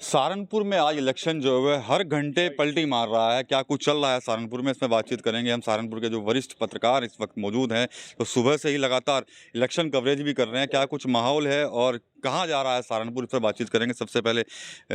सहारनपुर में आज इलेक्शन जो है हर घंटे पलटी मार रहा है। क्या कुछ चल रहा है सहारनपुर में, इसमें बातचीत करेंगे। हम सहारनपुर के जो वरिष्ठ पत्रकार इस वक्त मौजूद हैं, तो सुबह से ही लगातार इलेक्शन कवरेज भी कर रहे हैं। क्या कुछ माहौल है और कहाँ जा रहा है सहारनपुर, इस पर बातचीत करेंगे। सबसे पहले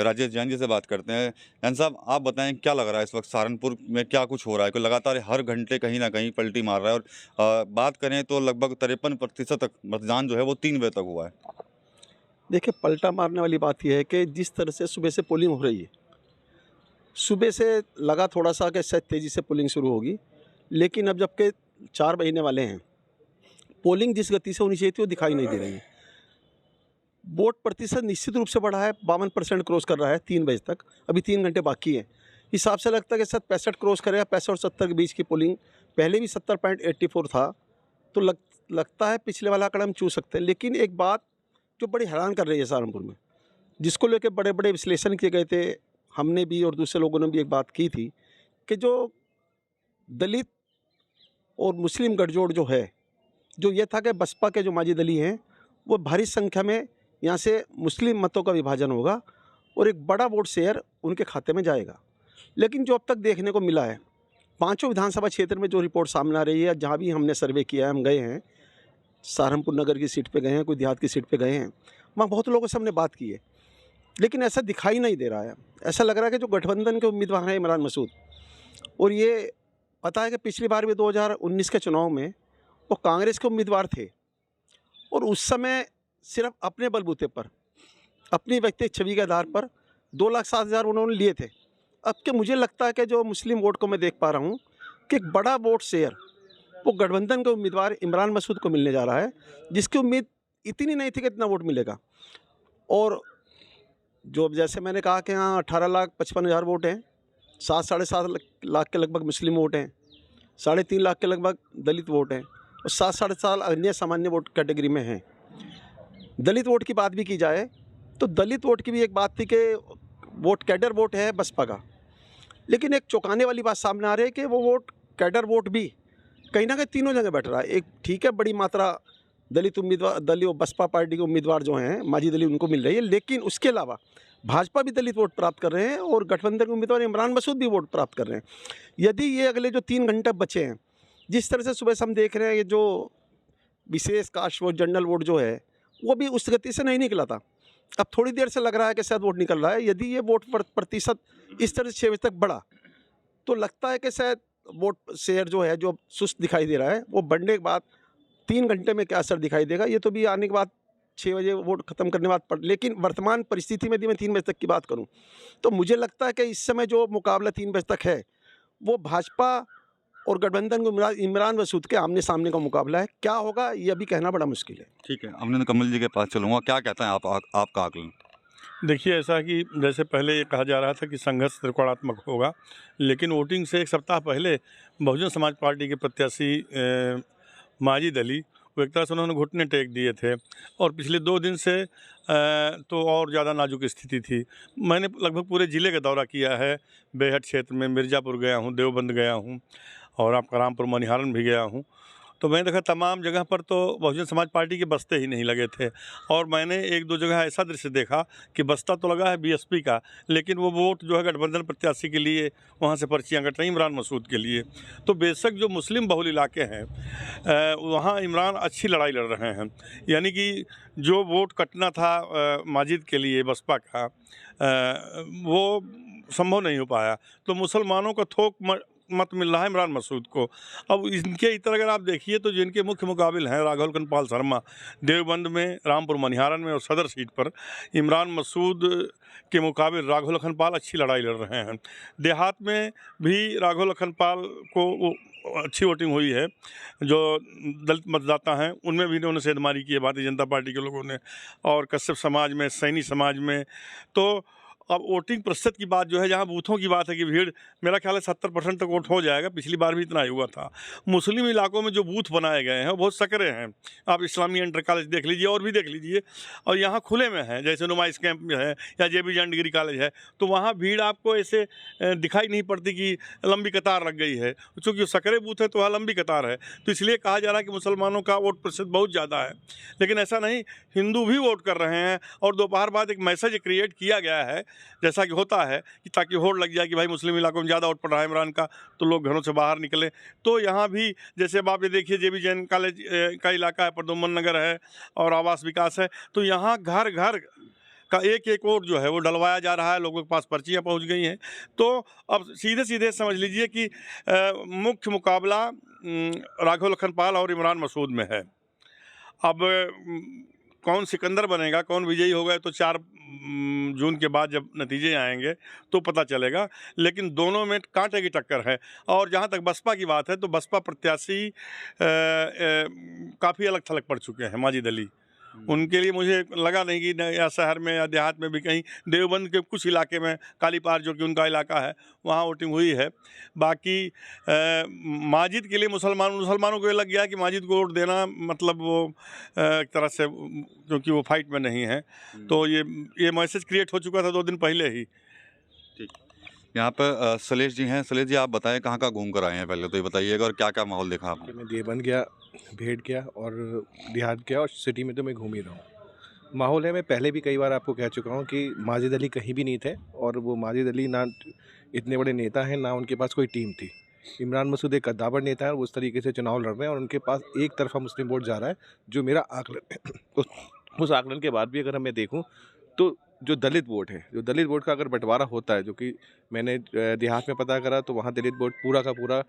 राजेश जैन जी से बात करते हैं। जैन साहब, आप बताएं क्या लग रहा है इस वक्त सहारनपुर में क्या कुछ हो रहा है? लगातार हर घंटे कहीं ना कहीं पलटी मार रहा है और बात करें तो लगभग 53% तक मतदान जो है वो 3 बजे तक हुआ है। देखिए, पलटा मारने वाली बात यह है कि जिस तरह से सुबह से पोलिंग हो रही है, सुबह से लगा थोड़ा सा कि शायद तेज़ी से पोलिंग शुरू होगी, लेकिन अब जबकि 4 महीने वाले हैं, पोलिंग जिस गति से होनी चाहिए थी वो दिखाई नहीं दे रही है। वोट प्रतिशत निश्चित रूप से बढ़ा है, 52% क्रॉस कर रहा है 3 बजे तक। अभी 3 घंटे बाकी हैं। हिसाब से लगता है कि शायद 65 क्रॉस करेगा। 65 और 70 के बीच की पोलिंग, पहले भी 70.84 था, तो लगता है पिछले वाला आंकड़ा हम छू सकते हैं। लेकिन एक बात जो बड़ी हैरान कर रही है सहारनपुर में, जिसको लेकर बड़े बड़े विश्लेषण किए गए थे, हमने भी और दूसरे लोगों ने भी एक बात की थी कि जो दलित और मुस्लिम गठजोड़ जो है, जो ये था कि बसपा के जो माजिद अली हैं वो भारी संख्या में यहाँ से मुस्लिम मतों का विभाजन होगा और एक बड़ा वोट शेयर उनके खाते में जाएगा। लेकिन जो अब तक देखने को मिला है, पांचों विधानसभा क्षेत्र में जो रिपोर्ट सामने आ रही है, जहाँ भी हमने सर्वे किया है, हम गए हैं, सहारनपुर नगर की सीट पे गए हैं, कोई देहात की सीट पे गए हैं, वहाँ बहुत लोगों से हमने बात की है, लेकिन ऐसा दिखाई नहीं दे रहा है। ऐसा लग रहा है कि जो गठबंधन के उम्मीदवार हैं इमरान मसूद, और ये पता है कि पिछली बार भी 2019 के चुनाव में वो कांग्रेस के उम्मीदवार थे और उस समय सिर्फ अपने बलबूते पर, अपनी व्यक्तिगत छवि के आधार पर 2,07,000 उन्होंने लिए थे। अब के मुझे लगता है कि जो मुस्लिम वोट को मैं देख पा रहा हूँ कि एक बड़ा वोट शेयर वो गठबंधन के उम्मीदवार इमरान मसूद को मिलने जा रहा है, जिसकी उम्मीद इतनी नहीं थी कि इतना वोट मिलेगा। और जो जैसे मैंने कहा कि यहाँ 18,55,000 वोट हैं, 7-7.5 लाख के लगभग मुस्लिम वोट हैं, 3.5 लाख के लगभग दलित वोट हैं और 7-7.5 अन्य सामान्य वोट कैटेगरी में हैं। दलित वोट की बात भी की जाए तो दलित वोट की भी एक बात थी कि वोट कैडर वोट है बसपा का, लेकिन एक चौंकाने वाली बात सामने आ रही है कि वो वोट कैडर वोट भी कहीं ना कहीं तीनों जगह बैठ रहा है। एक ठीक है, बड़ी मात्रा दलित उम्मीदवार, दलित बसपा पार्टी के उम्मीदवार जो हैं माजिद अली, उनको मिल रही है, लेकिन उसके अलावा भाजपा भी दलित वोट प्राप्त कर रहे हैं और गठबंधन के उम्मीदवार इमरान मसूद भी वोट प्राप्त कर रहे हैं। यदि ये अगले जो 3 घंटे बचे हैं, जिस तरह से सुबह से हम देख रहे हैं, ये जो विशेष कास्ट वोट, जनरल वोट जो है, वो भी उस गति से नहीं निकला था। अब थोड़ी देर से लग रहा है कि शायद वोट निकल रहा है। यदि ये वोट प्रतिशत इस तरह से 6 बजे तक बढ़ा तो लगता है कि शायद वोट शेयर जो है, जो सुस्त दिखाई दे रहा है, वो बढ़ने के बाद 3 घंटे में क्या असर दिखाई देगा, ये तो भी आने के बाद 6 बजे वोट खत्म करने के बाद पड़। लेकिन वर्तमान परिस्थिति में यदि मैं 3 बजे तक की बात करूं तो मुझे लगता है कि इस समय जो मुकाबला 3 बजे तक है वो भाजपा और गठबंधन को इमरान मसूद के आमने सामने का मुकाबला है। क्या होगा ये अभी कहना बड़ा मुश्किल है। ठीक है, हमने कमल जी के पास चलूँगा। क्या कहते हैं आपका आकलन? देखिए, ऐसा कि जैसे पहले ये कहा जा रहा था कि संघर्ष त्रिकोणात्मक होगा, लेकिन वोटिंग से एक सप्ताह पहले बहुजन समाज पार्टी के प्रत्याशी माजिद अली, वो एक तरह से उन्होंने घुटने टेक दिए थे और पिछले 2 दिन से तो और ज़्यादा नाजुक स्थिति थी। मैंने लगभग पूरे ज़िले का दौरा किया है, बेहट क्षेत्र में मिर्ज़ापुर गया हूँ, देवबंद गया हूँ और आपका रामपुर मनिहारन भी गया हूँ। तो मैंने देखा तमाम जगह पर तो बहुजन समाज पार्टी के बस्ते ही नहीं लगे थे और मैंने 1-2 जगह ऐसा दृश्य देखा कि बस्ता तो लगा है बीएसपी का, लेकिन वो वोट जो है गठबंधन प्रत्याशी के लिए वहाँ से पर्चियाँ कट रही इमरान मसूद के लिए। तो बेशक जो मुस्लिम बहुल इलाके हैं वहाँ इमरान अच्छी लड़ाई लड़ रहे हैं, यानी कि जो वोट कटना था माजिद के लिए बसपा का वो संभव नहीं हो पाया, तो मुसलमानों का थोक मत मिल रहा है इमरान मसूद को। अब इनके इतर अगर आप देखिए तो जिनके मुख्य मुकाबिल हैं राघव लखनपाल शर्मा देवबंद में, रामपुर मनिहारन में और सदर सीट पर, इमरान मसूद के मुकाबिल राघव लखनपाल अच्छी लड़ाई लड़ रहे हैं। देहात में भी राघव लखनपाल को अच्छी वोटिंग हुई है, जो दलित मतदाता हैं उनमें भी इन्होंने सेंधमारी की है भारतीय जनता पार्टी के लोगों ने, और कश्यप समाज में, सैनी समाज में। तो अब वोटिंग प्रतिशत की बात जो है, जहाँ बूथों की बात है कि भीड़ मेरा ख्याल है 70% तक वोट हो जाएगा, पिछली बार भी इतना ही हुआ था। मुस्लिम इलाकों में जो बूथ बनाए गए हैं वो बहुत सकरे हैं। आप इस्लामी इंटर कॉलेज देख लीजिए और भी देख लीजिए, और यहाँ खुले में है, जैसे नुमाइश कैंप में है या JB जैन डिग्री कॉलेज है, तो वहाँ भीड़ आपको ऐसे दिखाई नहीं पड़ती कि लंबी कतार लग गई है, क्योंकि सकरे बूथ है तो वहाँ लंबी कतार है। तो इसलिए कहा जा रहा है कि मुसलमानों का वोट प्रतिशत बहुत ज़्यादा है, लेकिन ऐसा नहीं, हिंदू भी वोट कर रहे हैं। और दोपहर बाद एक मैसेज क्रिएट किया गया है जैसा कि होता है कि ताकि होड़ लग जाए कि भाई मुस्लिम इलाकों में ज़्यादा वोट पड़ रहा है इमरान का, तो लोग घरों से बाहर निकले। तो यहाँ भी जैसे अब आप ये देखिए JB जैन कॉलेज का इलाका है, प्रद्युम्न नगर है और आवास विकास है, तो यहाँ घर घर का एक एक वोट जो है वो डलवाया जा रहा है, लोगों के पास पर्चियाँ पहुँच गई हैं। तो अब सीधे सीधे समझ लीजिए कि मुख्य मुकाबला राघव लखनपाल और इमरान मसूद में है। अब कौन सिकंदर बनेगा, कौन विजयी होगा, तो 4 जून के बाद जब नतीजे आएंगे तो पता चलेगा। लेकिन दोनों में कांटे की टक्कर है। और जहाँ तक बसपा की बात है तो बसपा प्रत्याशी काफ़ी अलग थलग पड़ चुके हैं। माजिद अली, उनके लिए मुझे लगा नहीं कि या शहर में या देहात में भी कहीं, देवबंद के कुछ इलाके में कालीपार जो कि उनका इलाका है वहाँ वोटिंग हुई है। बाकी माजिद के लिए मुसलमानों को ये लग गया कि माजिद को वोट देना मतलब वो एक तरह से, क्योंकि वो फाइट में नहीं है, तो ये मैसेज क्रिएट हो चुका था 2 दिन पहले ही। ठीक, यहाँ पर सलेश जी हैं। सलेश जी, आप बताएं कहाँ कहाँ घूम कर आए हैं, पहले तो ये बताइएगा, और क्या क्या माहौल देखा आपने? मैं देवबंद गया, भेड़ गया और देहात गया, और सिटी में तो मैं घूम ही रहा हूँ। माहौल है, मैं पहले भी कई बार आपको कह चुका हूँ कि माजिद अली कहीं भी नहीं थे, और वो माजिद अली ना इतने बड़े नेता हैं, ना उनके पास कोई टीम थी। इमरान मसूद एक कद्दावर नेता है और उस तरीके से चुनाव लड़ रहे हैं, और उनके पास एक तरफा मुस्लिम वोट जा रहा है, जो मेरा आकलन है। उस आकलन के बाद भी अगर मैं देखूँ तो जो दलित वोट है, जो दलित वोट का अगर बंटवारा होता है, जो कि मैंने देहात में पता करा, तो वहाँ दलित वोट पूरा का पूरा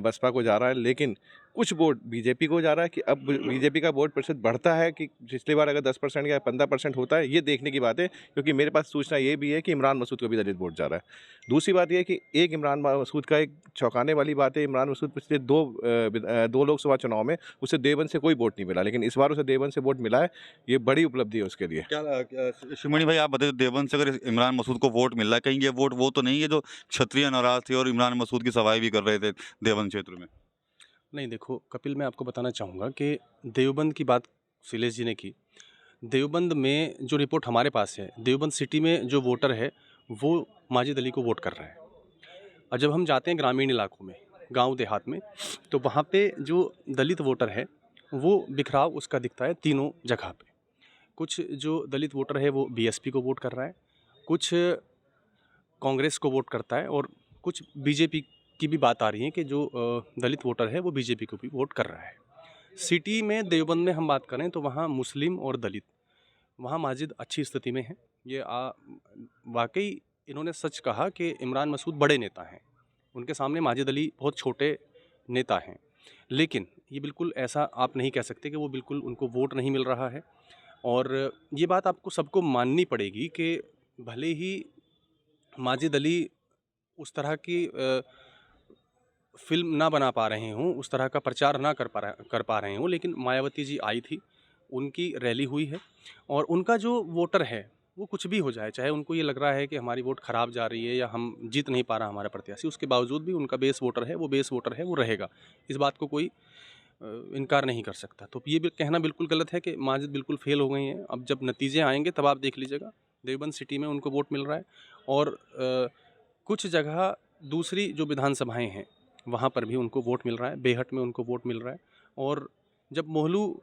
बसपा को जा रहा है। लेकिन कुछ वोट बीजेपी को जा रहा है कि अब बीजेपी का वोट प्रतिशत बढ़ता है कि पिछली बार अगर 10% या 15% होता है, ये देखने की बात है। क्योंकि मेरे पास सूचना ये भी है कि इमरान मसूद को भी दलित वोट जा रहा है। दूसरी बात यह है कि एक इमरान मसूद का एक चौंकाने वाली बात है, इमरान मसूद पिछले दो लोकसभा चुनाव में उसे देवबंद से कोई वोट नहीं मिला, लेकिन इस बार उसे देवबंद से वोट मिला है। ये बड़ी उपलब्धि है उसके लिए। क्या शिवमणि भाई, आप बताइए, देवबंद से अगर इमरान मसूद को वोट मिल रहा है, कहीं ये वोट वो तो नहीं है जो क्षत्रिय नाराज थे और इमरान मसूद की सफाई भी कर रहे थे देवबंद क्षेत्र में? नहीं, देखो कपिल, मैं आपको बताना चाहूँगा कि देवबंद की बात शैलेश जी ने की। देवबंद में जो रिपोर्ट हमारे पास है, देवबंद सिटी में जो वोटर है वो माजिद अली को वोट कर रहा है। और जब हम जाते हैं ग्रामीण इलाकों में, गांव देहात में, तो वहाँ पे जो दलित वोटर है वो बिखराव उसका दिखता है तीनों जगह पे। कुछ जो दलित वोटर है वो BSP को वोट कर रहा है, कुछ कांग्रेस को वोट करता है, और कुछ बीजेपी की भी बात आ रही है कि जो दलित वोटर है वो बीजेपी को भी वोट कर रहा है। सिटी में देवबंद में हम बात करें तो वहाँ मुस्लिम और दलित, वहाँ माजिद अच्छी स्थिति में है। ये वाकई इन्होंने सच कहा कि इमरान मसूद बड़े नेता हैं, उनके सामने माजिद अली बहुत छोटे नेता हैं। लेकिन ये बिल्कुल ऐसा आप नहीं कह सकते कि वो बिल्कुल उनको वोट नहीं मिल रहा है। और ये बात आपको सबको माननी पड़ेगी कि भले ही माजिद अली उस तरह की फिल्म ना बना पा रहे हों, उस तरह का प्रचार ना कर पा रहे हों, लेकिन मायावती जी आई थी, उनकी रैली हुई है, और उनका जो वोटर है वो कुछ भी हो जाए, चाहे उनको ये लग रहा है कि हमारी वोट ख़राब जा रही है या हम जीत नहीं पा रहा हमारा प्रत्याशी, उसके बावजूद भी उनका बेस वोटर है वो रहेगा। इस बात को कोई इनकार नहीं कर सकता। तो ये भी कहना बिल्कुल गलत है कि माजिद बिल्कुल फेल हो गई हैं। अब जब नतीजे आएंगे तब आप देख लीजिएगा, देवबंद सिटी में उनको वोट मिल रहा है, और कुछ जगह दूसरी जो विधानसभाएँ हैं वहाँ पर भी उनको वोट मिल रहा है। बेहट में उनको वोट मिल रहा है। और जब मोहलू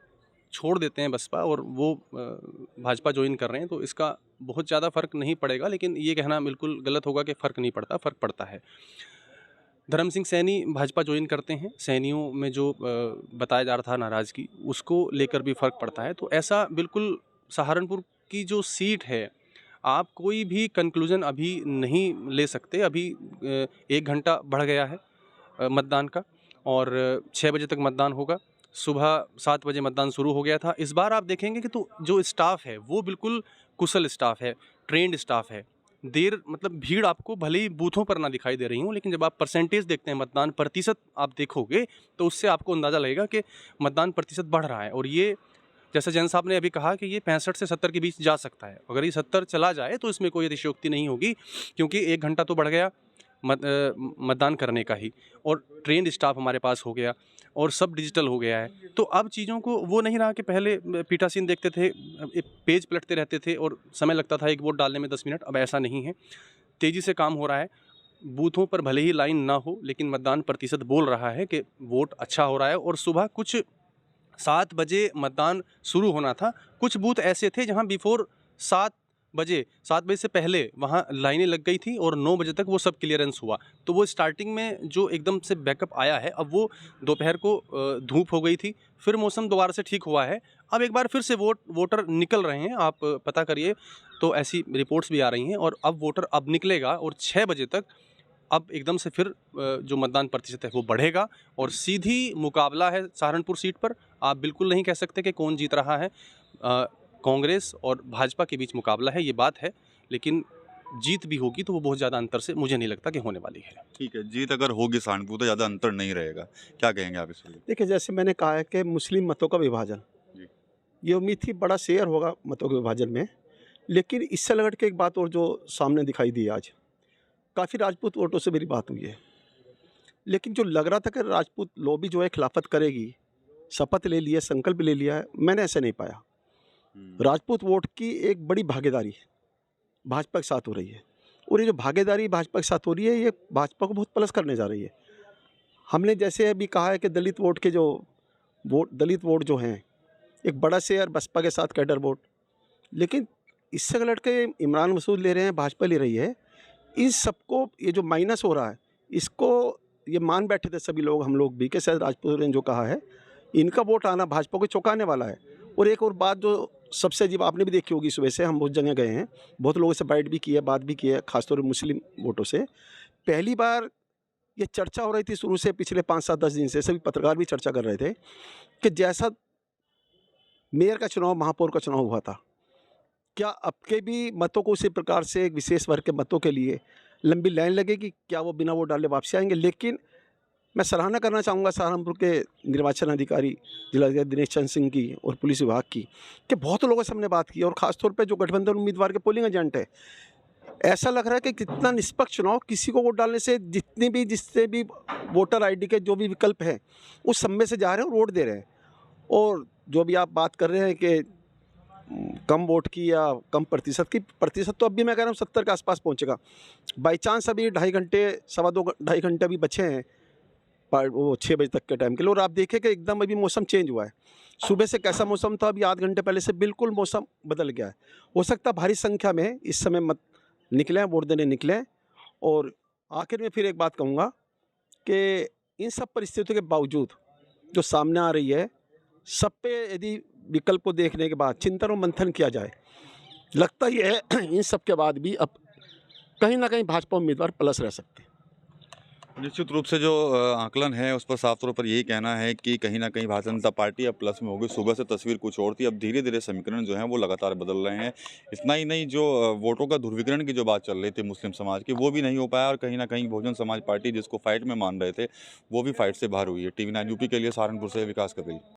छोड़ देते हैं बसपा और वो भाजपा ज्वाइन कर रहे हैं तो इसका बहुत ज़्यादा फ़र्क नहीं पड़ेगा, लेकिन ये कहना बिल्कुल गलत होगा कि फ़र्क नहीं पड़ता, फ़र्क पड़ता है। धर्म सिंह सैनी भाजपा ज्वाइन करते हैं, सैनियों में जो बताया जा रहा था नाराज़गी, उसको लेकर भी फ़र्क पड़ता है। तो ऐसा बिल्कुल सहारनपुर की जो सीट है, आप कोई भी कंक्लूजन अभी नहीं ले सकते। अभी 1 घंटा बढ़ गया है मतदान का, और 6 बजे तक मतदान होगा। सुबह 7 बजे मतदान शुरू हो गया था। इस बार आप देखेंगे कि तो जो स्टाफ है वो बिल्कुल कुशल स्टाफ है, ट्रेंड स्टाफ है। मतलब भीड़ आपको भले ही बूथों पर ना दिखाई दे रही हो, लेकिन जब आप परसेंटेज देखते हैं, मतदान प्रतिशत आप देखोगे, तो उससे आपको अंदाज़ा लगेगा कि मतदान प्रतिशत बढ़ रहा है। और ये जैसे जैन साहब ने अभी कहा कि ये 65 से 70 के बीच जा सकता है। अगर ये 70 चला जाए तो इसमें कोई अतिशयोक्ति नहीं होगी, क्योंकि 1 घंटा तो बढ़ गया मतदान करने का ही, और ट्रेंड स्टाफ हमारे पास हो गया, और सब डिजिटल हो गया है। तो अब चीज़ों को वो नहीं रहा कि पहले पीठासीन देखते थे, एक पेज पलटते रहते थे और समय लगता था एक वोट डालने में 10 मिनट। अब ऐसा नहीं है, तेज़ी से काम हो रहा है। बूथों पर भले ही लाइन ना हो, लेकिन मतदान प्रतिशत बोल रहा है कि वोट अच्छा हो रहा है। और सुबह कुछ 7 बजे मतदान शुरू होना था, कुछ बूथ ऐसे थे जहां बिफोर 7 बजे 7 बजे से पहले वहाँ लाइनें लग गई थी और 9 बजे तक वो सब क्लियरेंस हुआ। तो वो स्टार्टिंग में जो एकदम से बैकअप आया है, अब वो दोपहर को धूप हो गई थी, फिर मौसम दोबारा से ठीक हुआ है। अब एक बार फिर से वोटर निकल रहे हैं, आप पता करिए, तो ऐसी रिपोर्ट्स भी आ रही हैं। और अब वोटर अब निकलेगा और 6 बजे तक अब एकदम से फिर जो मतदान प्रतिशत है वो बढ़ेगा और सीधी मुकाबला है सहारनपुर सीट पर। आप बिल्कुल नहीं कह सकते कि कौन जीत रहा है। कांग्रेस और भाजपा के बीच मुकाबला है, ये बात है, लेकिन जीत भी होगी तो वो बहुत ज़्यादा अंतर से मुझे नहीं लगता कि होने वाली है। ठीक है, जीत अगर होगी सहारनपुर तो ज़्यादा अंतर नहीं रहेगा, क्या कहेंगे आप इस पर? देखिए, जैसे मैंने कहा है कि मुस्लिम मतों का विभाजन, जी। ये उम्मीद थी बड़ा शेयर होगा मतों के विभाजन में, लेकिन इससे लगट के एक बात और जो सामने दिखाई दी आज, काफ़ी राजपूत वोटों से मेरी बात हुई है, लेकिन जो लग रहा था कि राजपूत लॉबी जो है खिलाफत करेगी, शपथ ले लिया, संकल्प ले लिया है, मैंने ऐसे नहीं पाया। राजपूत वोट की एक बड़ी भागीदारी भाजपा के साथ हो रही है और ये जो भागीदारी भाजपा के साथ हो रही है, ये भाजपा को बहुत प्लस करने जा रही है। हमने जैसे अभी कहा है कि दलित वोट जो हैं, एक बड़ा शेयर बसपा के साथ कैडर वोट, लेकिन इससे लड़ के इमरान मसूद ले रहे हैं, भाजपा ले रही है। इन सबको ये जो माइनस हो रहा है, इसको ये मान बैठे थे सभी लोग, हम लोग भी, कि शायद राजपूत ने जो कहा है, इनका वोट आना भाजपा को चौंकाने वाला है। और एक और बात जो सबसे अजीब, आपने भी देखी होगी, सुबह से हम बहुत जगह गए हैं, बहुत लोगों से बाइट भी की है, बात भी की है, खासतौर पर मुस्लिम वोटों से। पहली बार ये चर्चा हो रही थी शुरू से, पिछले 5-7-10 दिन से सभी पत्रकार भी चर्चा कर रहे थे कि जैसा मेयर का चुनाव, महापौर का चुनाव हुआ था, क्या अब के भी मतों को उसी प्रकार से एक विशेष वर्ग के मतों के लिए लंबी लाइन लगेगी, क्या वो बिना वोट डाले वापसी आएंगे? लेकिन मैं सराहना करना चाहूँगा सहारनपुर के निर्वाचन अधिकारी जिलाधिकारी दिनेश चंद्र सिंह की और पुलिस विभाग की, कि बहुत लोगों से हमने बात की, और ख़ासतौर पे जो गठबंधन उम्मीदवार के पोलिंग एजेंट है, ऐसा लग रहा है कि कितना निष्पक्ष चुनाव, किसी को वोट डालने से जिससे भी वोटर आईडी के जो भी विकल्प हैं उस सब में से जा रहे हैं और वोट दे रहे हैं। और जो भी आप बात कर रहे हैं कि कम वोट की या कम प्रतिशत तो अब भी मैं कह रहा हूँ 70 के आसपास पहुँचेगा। बाई चांस अभी 2.5 घंटे, 2.5 घंटे अभी बचे हैं वो 6 बजे तक के टाइम के लिए, और आप देखें कि एकदम अभी मौसम चेंज हुआ है। सुबह से कैसा मौसम था, अभी आध घंटे पहले से बिल्कुल मौसम बदल गया है। हो सकता है भारी संख्या में इस समय मत निकलें, वोट देने निकलें। और आखिर में फिर एक बात कहूँगा कि इन सब परिस्थितियों के बावजूद जो सामने आ रही है, सब पे यदि विकल्प को देखने के बाद चिंतन और मंथन किया जाए, लगता ही है इन सब के बाद भी अब कहीं ना कहीं भाजपा उम्मीदवार प्लस रह सकते हैं। निश्चित रूप से जो आकलन है उस पर साफ तौर पर यही कहना है कि कहीं ना कहीं भारतीय जनता पार्टी अब प्लस में होगी। सुबह से तस्वीर कुछ और थी, अब धीरे धीरे समीकरण जो है वो लगातार बदल रहे हैं। इतना ही नहीं, जो वोटों का ध्रुवीकरण की जो बात चल रही थी मुस्लिम समाज की, वो भी नहीं हो पाया, और कहीं ना कहीं बहुजन समाज पार्टी जिसको फाइट में मान रहे थे वो भी फाइट से बाहर हुई है। TV9 यूपी के लिए सहारनपुर से विकास कपिल।